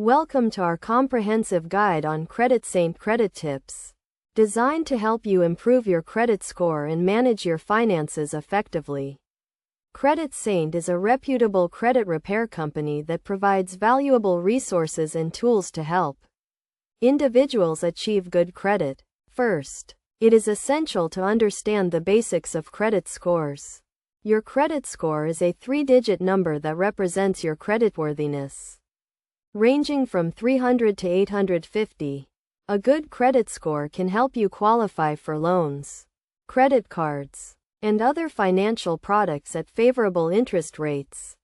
Welcome to our comprehensive guide on CreditSaint credit tips, designed to help you improve your credit score and manage your finances effectively. CreditSaint is a reputable credit repair company that provides valuable resources and tools to help individuals achieve good credit. First, it is essential to understand the basics of credit scores. Your credit score is a three-digit number that represents your creditworthiness, ranging from 300 to 850. A good credit score can help you qualify for loans, credit cards, and other financial products at favorable interest rates.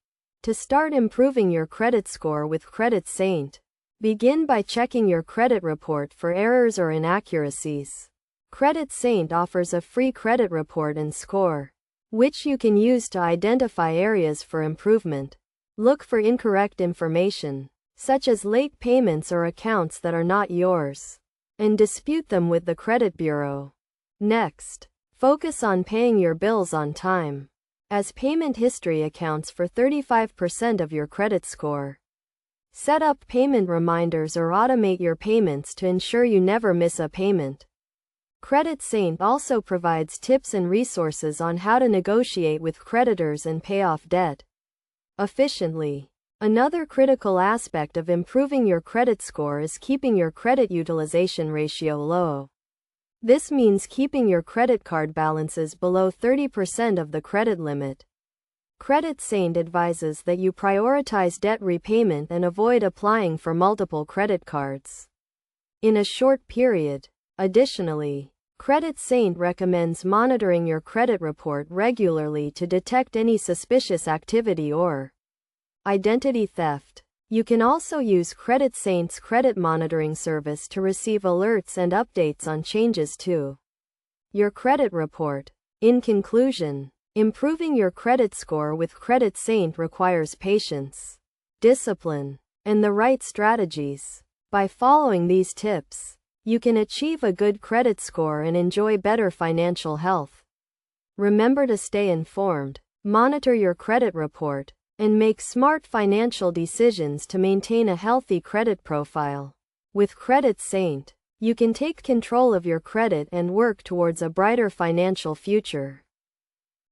To start improving your credit score with CreditSaint, begin by checking your credit report for errors or inaccuracies. CreditSaint offers a free credit report and score, which you can use to identify areas for improvement. Look for incorrect information, such as late payments or accounts that are not yours, and dispute them with the credit bureau. Next, focus on paying your bills on time, as payment history accounts for 35% of your credit score. Set up payment reminders or automate your payments to ensure you never miss a payment. CreditSaint also provides tips and resources on how to negotiate with creditors and pay off debt efficiently. Another critical aspect of improving your credit score is keeping your credit utilization ratio low. This means keeping your credit card balances below 30% of the credit limit. CreditSaint advises that you prioritize debt repayment and avoid applying for multiple credit cards in a short period. Additionally, CreditSaint recommends monitoring your credit report regularly to detect any suspicious activity or identity theft. You can also use CreditSaint's credit monitoring service to receive alerts and updates on changes to your credit report. In conclusion, improving your credit score with CreditSaint requires patience, discipline, and the right strategies. By following these tips, you can achieve a good credit score and enjoy better financial health. Remember to stay informed, monitor your credit report, and make smart financial decisions to maintain a healthy credit profile. With CreditSaint, you can take control of your credit and work towards a brighter financial future.